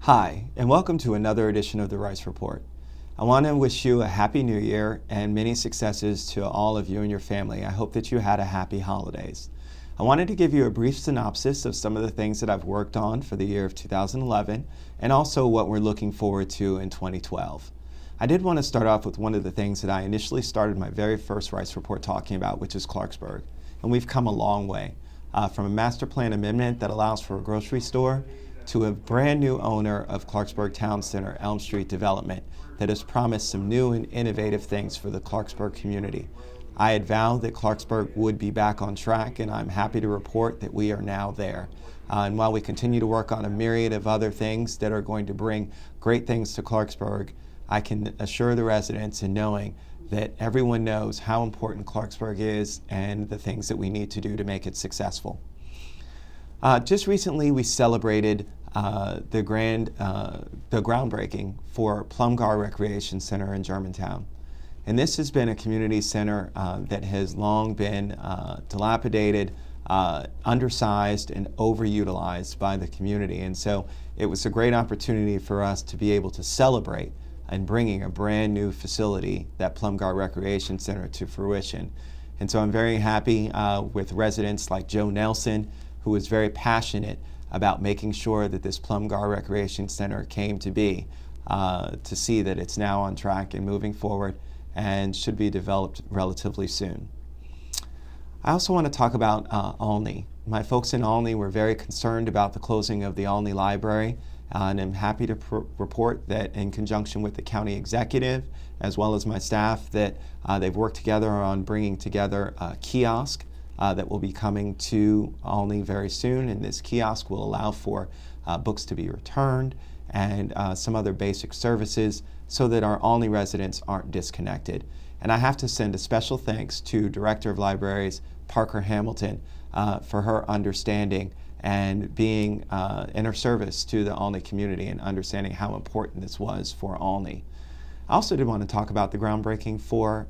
Hi, and welcome to another edition of the Rice Report. I want to wish you a happy new year and many successes to all of you and your family. I hope that you had a happy holidays. I wanted to give you a brief synopsis of some of the things that I've worked on for the year of 2011 and also what we're looking forward to in 2012. I did want to start off with one of the things that I initially started my very first Rice Report talking about, which is Clarksburg. And we've come a long way from a master plan amendment that allows for a grocery store to a brand new owner of Clarksburg Town Center, Elm Street Development, that has promised some new and innovative things for the Clarksburg community. I had vowed that Clarksburg would be back on track, and I'm happy to report that we are now there. And while we continue to work on a myriad of other things that are going to bring great things to Clarksburg, I can assure the residents in knowing that everyone knows how important Clarksburg is and the things that we need to do to make it successful. Just recently, we celebrated the groundbreaking for Plumgar Recreation Center in Germantown. And this has been a community center that has long been dilapidated, undersized, and overutilized by the community. And so it was a great opportunity for us to be able to celebrate and bringing a brand new facility, that Plumgar Recreation Center, to fruition. And so I'm very happy with residents like Joe Nelson, who was very passionate about making sure that this Plumgar Recreation Center came to be, to see that it's now on track and moving forward and should be developed relatively soon. I also want to talk about Olney. My folks in Olney were very concerned about the closing of the Olney Library, and I'm happy to report that in conjunction with the county executive as well as my staff that they've worked together on bringing together a kiosk that will be coming to Olney very soon, and this kiosk will allow for books to be returned and some other basic services so that our Olney residents aren't disconnected. And I have to send a special thanks to Director of Libraries Parker Hamilton for her understanding and being in her service to the Olney community and understanding how important this was for Olney. I also did want to talk about the groundbreaking for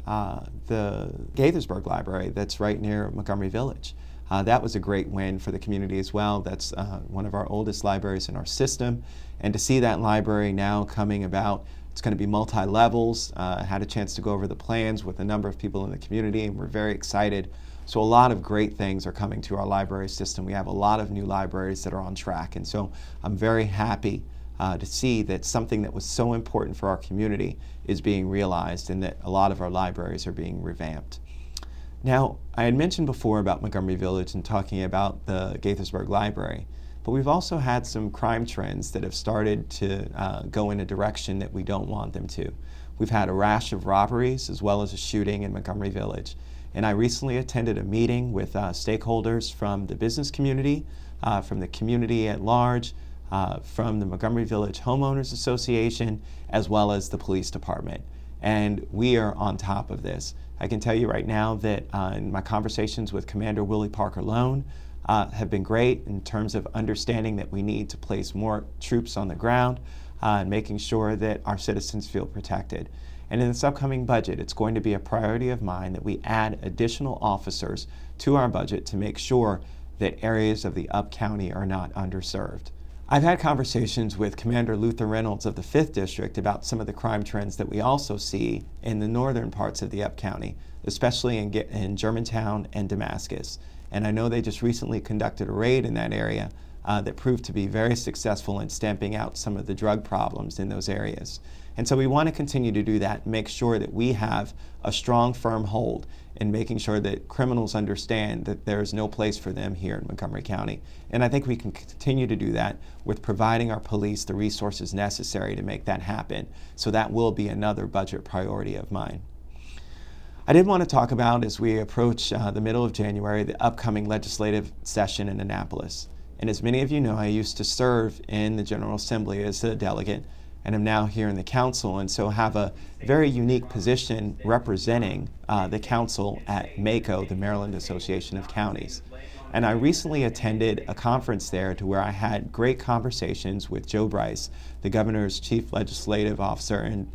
the Gaithersburg Library that's right near Montgomery Village. That was a great win for the community as well. That's one of our oldest libraries in our system. And to see that library now coming about, it's going to be multi-levels. Had a chance to go over the plans with a number of people in the community, and we're very excited. So a lot of great things are coming to our library system. We have a lot of new libraries that are on track, and so I'm very happy to see that something that was so important for our community is being realized and that a lot of our libraries are being revamped. Now, I had mentioned before about Montgomery Village and talking about the Gaithersburg Library, but we've also had some crime trends that have started to go in a direction that we don't want them to. We've had a rash of robberies as well as a shooting in Montgomery Village. And I recently attended a meeting with stakeholders from the business community, from the community at large, from the Montgomery Village Homeowners Association, as well as the police department. And we are on top of this. I can tell you right now that in my conversations with Commander Willie Parker Lone have been great in terms of understanding that we need to place more troops on the ground and making sure that our citizens feel protected. And in this upcoming budget, it's going to be a priority of mine that we add additional officers to our budget to make sure that areas of the Up County are not underserved. I've had conversations with Commander Luther Reynolds of the 5th District about some of the crime trends that we also see in the northern parts of the Up County, especially in Germantown and Damascus. And I know they just recently conducted a raid in that area that proved to be very successful in stamping out some of the drug problems in those areas. And so we want to continue to do that, make sure that we have a strong, firm hold in making sure that criminals understand that there is no place for them here in Montgomery County. And I think we can continue to do that with providing our police the resources necessary to make that happen. So that will be another budget priority of mine. I did want to talk about, as we approach the middle of January, the upcoming legislative session in Annapolis. And as many of you know, I used to serve in the General Assembly as a delegate, and I'm now here in the council, and so have a very unique position representing the council at MACO, the Maryland Association of Counties. And I recently attended a conference there to where I had great conversations with Joe Bryce, the governor's chief legislative officer, and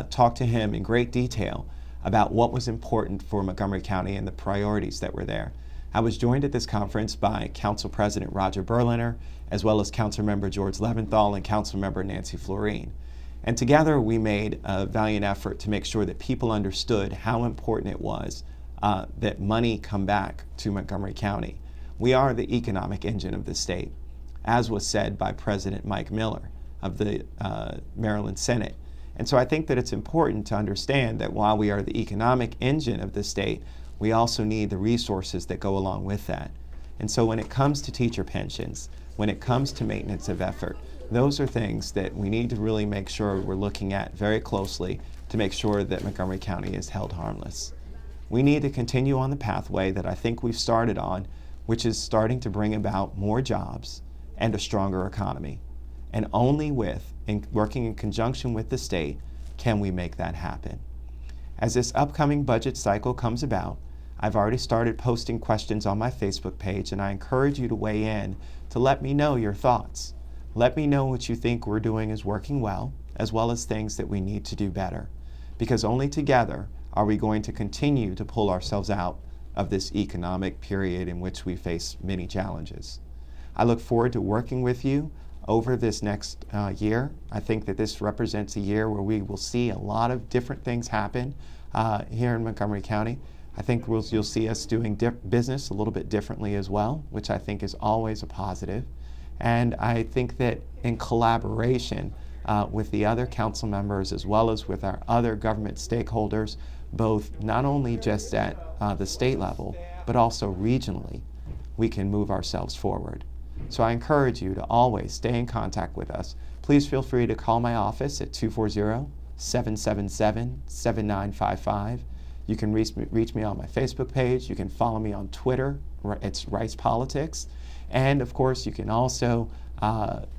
talked to him in great detail about what was important for Montgomery County and the priorities that were there. I was joined at this conference by Council President Roger Berliner, as well as Councilmember George Leventhal and Councilmember Nancy Florine. And together we made a valiant effort to make sure that people understood how important it was that money come back to Montgomery County. We are the economic engine of the state, as was said by President Mike Miller of the Maryland Senate. And so I think that it's important to understand that while we are the economic engine of the state, we also need the resources that go along with that. And so when it comes to teacher pensions, when it comes to maintenance of effort, those are things that we need to really make sure we're looking at very closely to make sure that Montgomery County is held harmless. We need to continue on the pathway that I think we've started on, which is starting to bring about more jobs and a stronger economy. And only working in conjunction with the state can we make that happen. As this upcoming budget cycle comes about, I've already started posting questions on my Facebook page, and I encourage you to weigh in to let me know your thoughts. Let me know what you think we're doing is working well as things that we need to do better. Because only together are we going to continue to pull ourselves out of this economic period in which we face many challenges. I look forward to working with you over this next year. I think that this represents a year where we will see a lot of different things happen here in Montgomery County. I think you'll see us doing business a little bit differently as well, which I think is always a positive. And I think that in collaboration with the other council members as well as with our other government stakeholders, both not only just at the state level, but also regionally, we can move ourselves forward. So I encourage you to always stay in contact with us. Please feel free to call my office at 240-777-7955. You can reach me on my Facebook page. You can follow me on Twitter. It's Rice Politics. And of course, you can also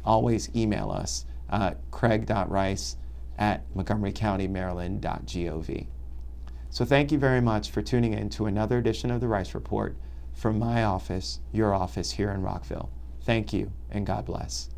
always email us, craig.rice@montgomerycountymaryland.gov. So thank you very much for tuning in to another edition of the Rice Report from my office, your office here in Rockville. Thank you, and God bless.